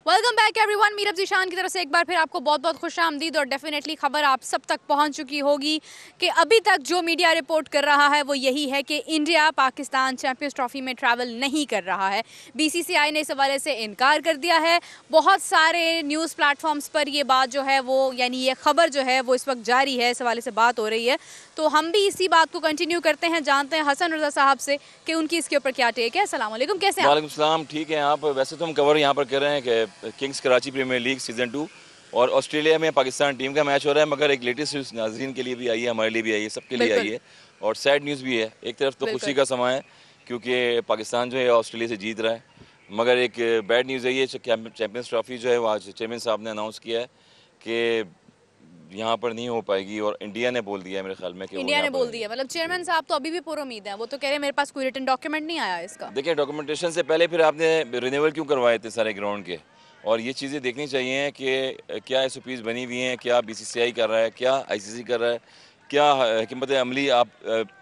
Welcome back everyone. Meerab Zeeshan की तरफ से एक बार फिर आपको बहुत बहुत खुशामदीद। और डेफिनेटली खबर आप सब तक पहुंच चुकी होगी कि अभी तक जो मीडिया रिपोर्ट कर रहा है वो यही है कि इंडिया पाकिस्तान चैंपियंस ट्रॉफी में ट्रैवल नहीं कर रहा है। बीसीसीआई ने इस हवाले से इनकार कर दिया है। बहुत सारे न्यूज़ प्लेटफॉर्म्स पर ये बात जो है वो यानी ये खबर जो है वो इस वक्त जारी है, इस हवाले से बात हो रही है। तो हम भी इसी बात को कंटिन्यू करते हैं, जानते हैं हसन रजा साहब से कि उनकी इसके ऊपर क्या टेक है। अस्सलाम वालेकुम, कैसे हैं आप? वालेकुम सलाम। ठीक है, आप वैसे तो हम कवर यहाँ पर कर रहे हैं कि Kings Karachi Premier League season 2 और ऑस्ट्रेलिया में पाकिस्तान टीम का मैच हो रहा है, मगर एक लेटेस्ट न्यूज़ नाज़रीन के लिए भी आई है, हमारे लिए भी आई है, सबके लिए आई है और सैड न्यूज़ भी है। एक तरफ तो खुशी का समय है क्योंकि पाकिस्तान जो है ऑस्ट्रेलिया से जीत रहा है, मगर एक बैड न्यूज़ है ये चैम्पियंस ट्रॉफी जो है वो आज चेयरमैन साहब ने अनाउंस किया है कि यहाँ पर नहीं हो पाएगी और इंडिया ने बोल दिया है मेरे ख्याल में कि इंडिया ने बोल दिया। मतलब चेयरमैन साहब तो अभी भी पूरी उम्मीद है, वो तो कह रहे हैं मेरे पास कोई रिटन डॉक्यूमेंट नहीं आया इसका। देखिए, डॉक्यूमेंटेशन से पहले फिर आपने रिन्यूअल क्यों करवाए थे सारे ग्राउंड के, और ये चीज़ें देखनी चाहिए कि क्या एसओपीज़ बनी हुई हैं, क्या बीसीसीआई कर रहा है, क्या आईसीसी कर रहा है, क्या हिकमत अमली आप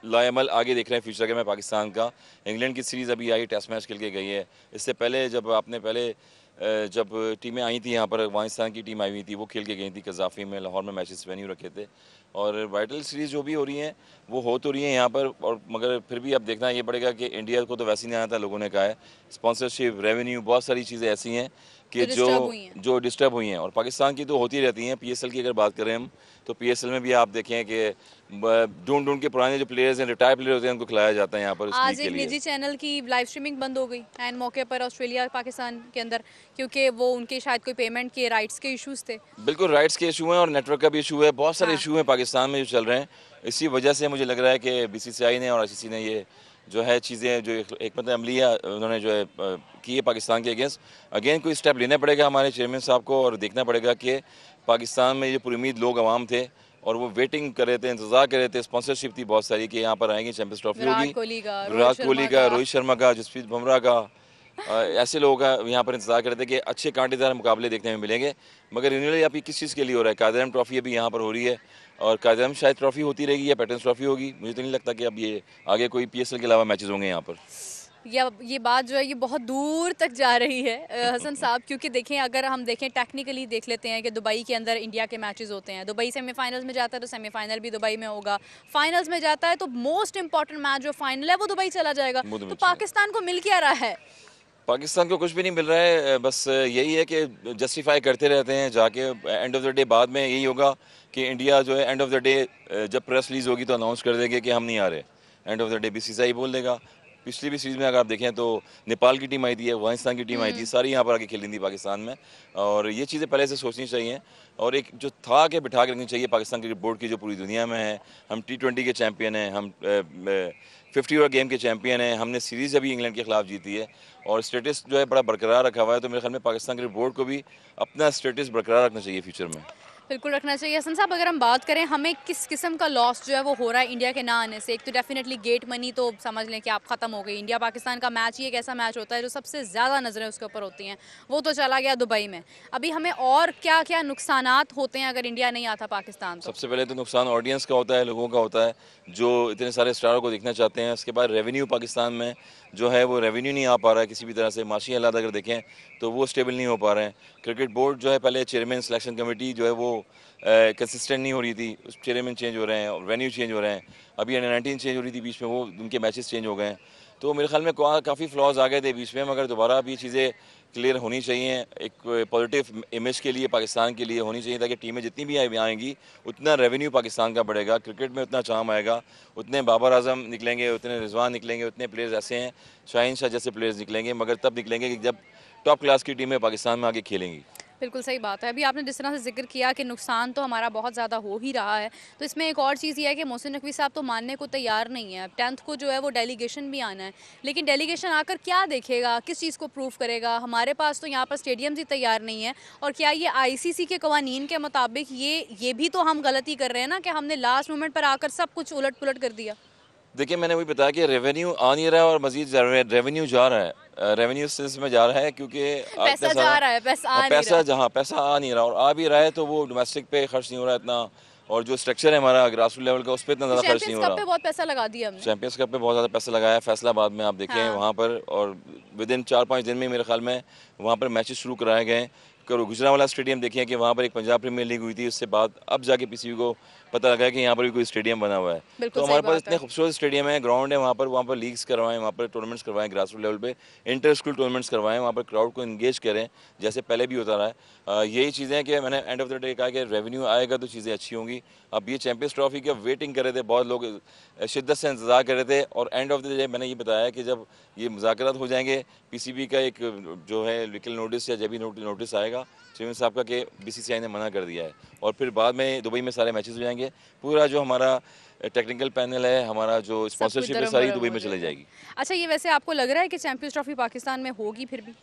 लाएमल आगे देख रहे हैं फ्यूचर के में पाकिस्तान का। इंग्लैंड की सीरीज़ अभी आई, टेस्ट मैच खेल के गई है। इससे पहले जब आपने जब टीमें आई थी यहाँ पर, अफगानिस्तान की टीम आई हुई थी, वो खेल के गई थी कज़ाफ़ी में, लाहौर में मैचेस वेन्यू रखे थे। और वाइटल सीरीज़ जो भी हो रही हैं वो हो तो रही हैं यहाँ पर, और मगर फिर भी अब देखना ये पड़ेगा कि इंडिया को तो वैसे ही नहीं आया था, लोगों ने कहा है स्पॉन्सरशिप, रेवेन्यू, बहुत सारी चीज़ें ऐसी हैं कि जो डिस्टर्ब हुई हैं। और पाकिस्तान की तो होती रहती हैं। पीएसएल की अगर बात करें हम, तो पीएसएल में भी आप देखें कि ढूंढ ढूंढ के पुराने जो प्लेयर्स हैं, रिटायर प्लेयर होते हैं, उनको खिलाया जाता है यहाँ पर। आज एक निजी चैनल की लाइव स्ट्रीमिंग बंद हो गई एंड मौके पर ऑस्ट्रेलिया और पाकिस्तान के अंदर, क्योंकि वो उनके शायद कोई पेमेंट के राइट्स के इश्यूज थे। बिल्कुल, राइट्स के इशू हैं और नेटवर्क का भी इशू है, बहुत सारे इशू हैं पाकिस्तान में जो चल रहे हैं। इसी वजह से मुझे लग रहा है कि बीसीसीआई ने और आईसीसी ने ये जो है चीज़ें जो एक मतलब अमलिया उन्होंने जो है की है पाकिस्तान के अगेंस्ट, अगेन कोई स्टेप लेना पड़ेगा हमारे चेयरमैन साहब को, और देखना पड़ेगा कि पाकिस्तान में ये पूरी उम्मीद लोग आवाम थे और वो वेटिंग कर रहे थे, इंतजार कर रहे थे, स्पॉन्सरशिप थी बहुत सारी कि यहाँ पर आएंगे, चैंपियंस ट्रॉफी होगी, विराट कोहली का, रोहित शर्मा का, जसप्रीत बुमराह का, ऐसे लोग यहाँ पर इंतजार कर रहे थे कि अच्छे कांटेदार मुकाबले देखने में मिलेंगे। मगर रिन्यूअल अभी किस चीज़ के लिए हो रहा है? कादरम ट्रॉफी अभी यहाँ पर हो रही है और कादरम शायद ट्रॉफी होती रहेगी या पैटर्न्स ट्रॉफी होगी। मुझे तो नहीं लगता कि अब ये आगे कोई पीएसएल के अलावा मैचेस होंगे यहाँ पर। या ये बात जो है ये बहुत दूर तक जा रही है हसन साहब, क्योंकि देखें, अगर हम देखें टेक्निकली देख लेते हैं कि दुबई के अंदर इंडिया के मैचेस होते हैं। दुबई सेमीफाइनल्स में जाता है तो सेमीफाइनल भी दुबई में होगा, फाइनल्स में जाता है तो मोस्ट इंपॉर्टेंट मैच जो फाइनल है वो दुबई चला जाएगा। तो पाकिस्तान को मिल क्या रहा है? पाकिस्तान को कुछ भी नहीं मिल रहा है, बस यही है कि जस्टिफाई करते रहते हैं जाके। एंड ऑफ द डे बाद में यही होगा कि इंडिया जो है एंड ऑफ द डे जब प्रेस रिलीज होगी तो अनाउंस कर देंगे कि हम नहीं आ रहे। End of the day BCCI बोल देगा। पिछली भी सीरीज में अगर आप देखें तो नेपाल की टीम आई थी, अफगानिस्तान की टीम आई थी, सारी यहाँ पर आके खेली थी पाकिस्तान में। और ये चीज़ें पहले से सोचनी चाहिए और एक जो था कि बिठा के रखनी चाहिए पाकिस्तान क्रिकेट बोर्ड की, जो पूरी दुनिया में है। हम T20 के चैंपियन हैं, हम 50 ओवर गेम के चैंपियन हैं, हमने सीरीज़ अभी इंग्लैंड के खिलाफ जीती है और स्टेटस जो है बड़ा बरकरार रखा हुआ है। तो मेरे ख्याल में पाकिस्तान क्रिकेट बोर्ड को भी अपना स्टेटस बरकरार रखना चाहिए फ्यूचर में। बिल्कुल रखना चाहिए। हसन साहब, अगर हम बात करें हमें किस किस्म का लॉस जो है वो हो रहा है इंडिया के ना आने से, एक तो डेफिनेटली गेट मनी तो समझ लें कि आप ख़त्म हो गई। इंडिया पाकिस्तान का मैच ही एक ऐसा मैच होता है जो सबसे ज़्यादा नज़रें उसके ऊपर होती हैं, वो तो चला गया दुबई में। अभी हमें और क्या क्या नुकसानात होते हैं अगर इंडिया नहीं आता पाकिस्तान? तो सबसे पहले तो नुकसान ऑडियंस का होता है, लोगों का होता है जो इतने सारे स्टारों को देखना चाहते हैं। उसके बाद रेवेन्यू पाकिस्तान में जो है वो रेवेन्यू नहीं आ पा रहा है किसी भी तरह से। माशी हालात अगर देखें तो वो स्टेबल नहीं हो पा रहे हैं। क्रिकेट बोर्ड जो है, पहले चेयरमैन सिलेक्शन कमेटी जो है वो कंसिस्टेंट नहीं हो रही थी, उस चेयरमैन चेंज हो रहे हैं और वेन्यू चेंज हो रहे हैं। अभी अंडर-19 चेंज हो रही थी बीच में, वो उनके मैचेस चेंज हो गए हैं। तो मेरे ख्याल में काफ़ी फ्लॉज आ गए थे बीच में, मगर दोबारा अब ये चीज़ें क्लियर होनी चाहिए। एक पॉजिटिव इमेज के लिए पाकिस्तान के लिए होनी चाहिए ताकि टीमें जितनी भी आएंगी उतना रेवेन्यू पाकिस्तान का बढ़ेगा, क्रिकेट में उतना चाम आएगा, उतने बाबर आजम निकलेंगे, उतने रिजवान निकलेंगे, उतने प्लेयर्स ऐसे हैं, शाहीन शाह जैसे प्लेयर्स निकलेंगे, मगर तब निकलेंगे कि जब टॉप क्लास की टीमें पाकिस्तान में आगे खेलेंगी। बिल्कुल सही बात है। अभी आपने जिस तरह से जिक्र किया कि नुकसान तो हमारा बहुत ज़्यादा हो ही रहा है, तो इसमें एक और चीज़ ये है कि मोहसिन नकवी साहब तो मानने को तैयार नहीं है। 10th को जो है वो डेलीगेशन भी आना है, लेकिन डेलीगेशन आकर क्या देखेगा, किस चीज़ को प्रूव करेगा? हमारे पास तो यहाँ पर स्टेडियम्स ही तैयार नहीं है। और क्या ये आईसीसी के कवानीन के मुताबिक ये भी तो हम गलती कर रहे हैं ना कि हमने लास्ट मोमेंट पर आकर सब कुछ उलट पुलट कर दिया? देखिए, मैंने वही बताया कि रेवेन्यू आ नहीं रहा है और मजीद रेवेन्यू जा रहा है, रेवेन्यू सिलसिले में जा रहा है क्योंकि पैसा जा रहा है, पैसा आ नहीं रहा। पैसा आ नहीं रहा और आ भी रहा है तो वो डोमेस्टिक पे खर्च नहीं हो रहा है इतना, और जो स्ट्रक्चर है हमारा ग्रास रूट लेवल का, उस पर इतना ज़्यादा खर्च नहीं चैंपियंस हो कप पे रहा। बहुत पैसा लगा दिया हमने। चैंपियंस कप पे बहुत ज़्यादा पैसा लगाया है, फैसलाबाद में आप देखें हाँ। वहाँ पर, और विद इन 4-5 दिन में मेरे ख्याल में वहाँ पर मैचेस शुरू कराए गए। गुजरांवाला स्टेडियम देखिए कि वहाँ पर एक पंजाब प्रीमियर लीग हुई थी, उससे बाद अब जाके पीसीबी को पता लगा कि यहाँ पर भी कोई स्टेडियम बना हुआ है। बिल्कुल तो सही हमारे पास बात इतने है। खूबसूरत स्टेडियम है, ग्राउंड है, वहाँ पर लीग्स करवाएं, वहाँ पर टूर्नामेंट्स करवाएं, ग्रास रूट लेवल पे इंटर स्कूल टूर्नामेंट्स करवाएं, वहाँ पर क्राउड को इंगेज करें जैसे पहले भी होता रहा है। यही चीज़ें हैं कि मैंने एंड ऑफ द डे कहा कि रेवेन्यू आएगा तो चीज़ें अच्छी होंगी। अब ये चैंपियंस ट्रॉफी की वेटिंग कर रहे थे, बहुत लोग शिद्दत से इंतजार कर रहे थे, और एंड ऑफ द डे मैंने ये बताया कि जब ये मुज़ाकरात हो जाएंगे, पीसीबी का एक जो है लीगल नोटिस या जब भी नोटिस आएगा चेयरमैन साहब का कि बीसीसीआई ने मना कर दिया है, और फिर बाद में दुबई में सारे मैचेस हो जाएंगे, पूरा जो हमारा टेक्निकल पैनल है, हमारा जो स्पॉन्सरशिप है, सारी दुबई में चली जाएगी। अच्छा, ये वैसे आपको लग रहा है कि चैंपियंस ट्रॉफी पाकिस्तान में होगी फिर भी?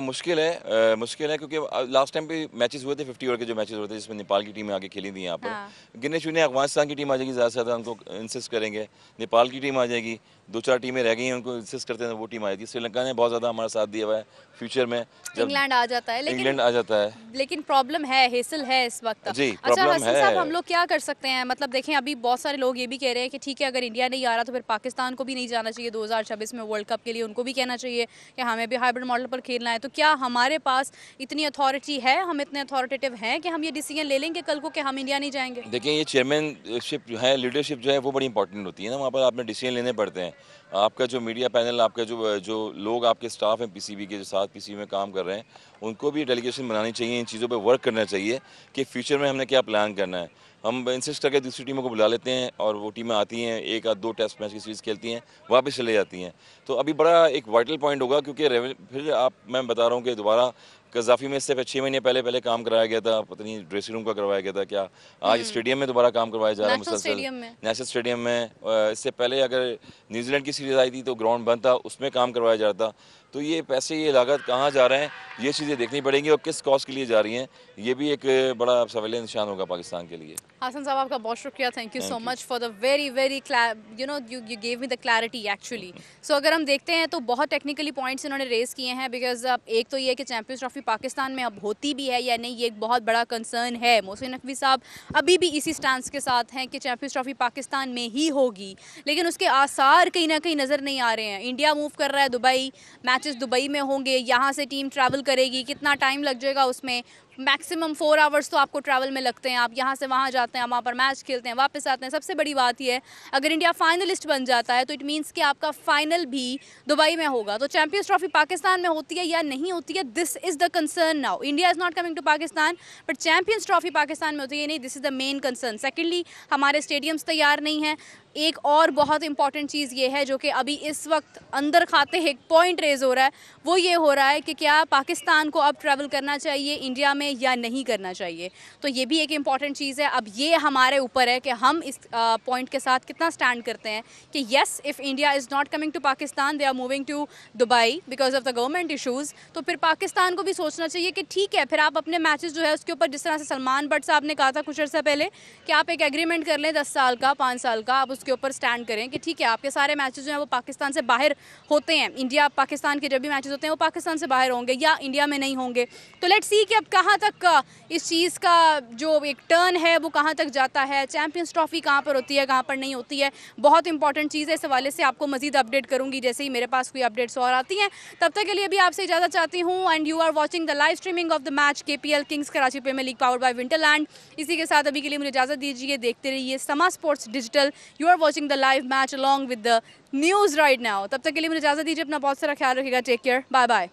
मुश्किल है क्योंकि लास्ट टाइम भी मैचेस हुए थे 50 ओवर के, जो मैचेस हुए थे जिसमें नेपाल की टीमें आगे खेली थी यहाँ पर। हाँ। गिने चुने अफगानिस्तान की टीम आ जाएगी, ज़्यादा से ज़्यादा उनको इंसिस्ट करेंगे, नेपाल की टीम आ जाएगी, 2-4 टीमें रह गई हैं उनको इंसिस्ट करते हैं वो टीम आ जाती है। श्रीलंका ने बहुत ज़्यादा हमारा साथ दिया हुआ है फ्यूचर में, जब इंग्लैंड आ जाता है, इंग्लैंड आ जाता है। लेकिन प्रॉब्लम है, हेसल है इस वक्त। जी, अच्छा प्रॉब्लम हसन साहब, है। हम लोग क्या कर सकते हैं? मतलब देखें, अभी बहुत सारे लोग ये भी कह रहे हैं कि ठीक है, अगर इंडिया नहीं आ रहा तो फिर पाकिस्तान को भी नहीं जाना चाहिए 2026 में वर्ल्ड कप के लिए, उनको भी कहना चाहिए कि हमें भी हाइब्रिड मॉडल पर खेलना है। तो क्या हमारे पास इतनी अथॉरिटी है, हम इतने अथॉरिटेटिव हैं कि हम ये डिसीजन ले लेंगे कल को कि हम इंडिया नहीं जाएंगे? देखिए, ये चेयरमैनशिप जो है, लीडरशिप जो है, वो बड़ी इंपॉर्टेंट होती है ना, वहाँ पर आपने डिसीजन लेने पड़ते हैं। आपका जो मीडिया पैनल, आपका जो लोग आपके स्टाफ हैं पीसीबी के, जो साथ पीसीबी में काम कर रहे हैं, उनको भी डेलीगेशन बनानी चाहिए, इन चीज़ों पे वर्क करना चाहिए कि फ्यूचर में हमने क्या प्लान करना है। हम इंसिस्ट करके दूसरी टीमों को बुला लेते हैं और वो टीमें आती हैं, 1 या 2 टेस्ट मैच की सीरीज़ खेलती हैं, वापस चले जाती हैं। तो अभी बड़ा एक वाइटल पॉइंट होगा, क्योंकि फिर मैं बता रहा हूँ कि दोबारा कज़ाफ़ी में इससे 6 महीने पहले काम कराया गया था, पता नहीं ड्रेसिंग रूम का करवाया गया था क्या, आज स्टेडियम में दोबारा काम करवाया जा रहा है नेशनल स्टेडियम में। नेशनल स्टेडियम में। इससे पहले अगर न्यूजीलैंड की सीरीज़ आई थी तो ग्राउंड बंद था, उसमें काम करवाया जा रहा था। तो ये पैसे, ये लागत कहाँ जा रहे हैं, ये चीज़ें देखनी पड़ेंगी, और किस कॉज के लिए जा रही हैं, ये भी एक बड़ा सवालिया निशान होगा पाकिस्तान के लिए। हसन साहब, आपका बहुत शुक्रिया, thank you so Thank you. Much for the very you gave me the clarity actually. So अगर हम देखते हैं तो बहुत टेक्निकली पॉइंट्स इन्होंने रेज किए हैं, बिकॉज एक तो ये है कि चैंपियंस ट्रॉफी पाकिस्तान में अब होती भी है या नहीं, ये एक बहुत बड़ा कंसर्न है। मोहसिन नकवी साहब अभी भी इसी स्टांस के साथ हैं कि चैंपियंस ट्रॉफी पाकिस्तान में ही होगी, लेकिन उसके आसार कहीं ना कहीं नज़र नहीं आ रहे हैं। इंडिया मूव कर रहा है दुबई, मैचेस दुबई में होंगे, यहाँ से टीम ट्रैवल करेगी, कितना टाइम लग जाएगा उसमें? मैक्सिमम 4 आवर्स तो आपको ट्रैवल में लगते हैं। आप यहाँ से वहाँ जाते हैं, वहाँ पर मैच खेलते हैं, वापस आते हैं। सबसे बड़ी बात यह है, अगर इंडिया फाइनलिस्ट बन जाता है तो इट मीन्स कि आपका फाइनल भी दुबई में होगा। तो चैंपियंस ट्रॉफी पाकिस्तान में होती है या नहीं होती है, this is the concern now. India is not coming to Pakistan, but Champions Trophy Pakistan में होती है नहीं, this is the main concern. Secondly, हमारे स्टेडियम्स तैयार नहीं हैं। एक और बहुत इंपॉर्टेंट चीज़ ये है जो कि अभी इस वक्त अंदर खाते एक पॉइंट रेज हो रहा है, वो ये हो रहा है कि क्या पाकिस्तान को अब ट्रैवल करना चाहिए इंडिया में या नहीं करना चाहिए। तो ये भी एक इंपॉर्टेंट चीज़ है। अब ये हमारे ऊपर है कि हम इस पॉइंट के साथ कितना स्टैंड करते हैं कि yes, if India is not coming to Pakistan, they are moving to Dubai because of the government issues, तो फिर पाकिस्तान को भी सोचना चाहिए कि ठीक है, फिर आप अपने मैचेस जो है उसके ऊपर, जिस तरह से सलमान बट साहब ने कहा था कुछ अर्सा पहले कि आप एक एग्रीमेंट कर लें 10 साल का, 5 साल का, आप उसके ऊपर स्टैंड करें कि ठीक है, आपके सारे मैचेस जो हैं वो पाकिस्तान से बाहर होते हैं। इंडिया पाकिस्तान के जब भी मैचेस होते हैं वो पाकिस्तान से बाहर होंगे या इंडिया में नहीं होंगे। तो लेट्स सी कि अब कहाँ तक इस चीज़ का जो एक टर्न है वो कहाँ तक जाता है। चैंपियंस ट्रॉफी कहाँ पर होती है, कहाँ पर नहीं होती है, बहुत इंपॉर्टेंट चीज़ है। इस हवाले से आपको मजीद अपडेट करूँगी जैसे ही मेरे पास कोई अपडेट्स और आती हैं। तब तक के लिए भी आपसे इजाज़त चाहती हूँ। And you are watching the live streaming of the match KPL Kings Karachi Premier League powered by Winterland. इसी के साथ अभी के लिए मुझे इजाज़त दीजिए, देखते रहिए Samaa sports digital. You are watching the live match along with the news right now। तब तक के लिए मुझे इजाज़त दीजिए, अपना बहुत सारा ख्याल रखिएगा, टेक केयर, बाय बाय।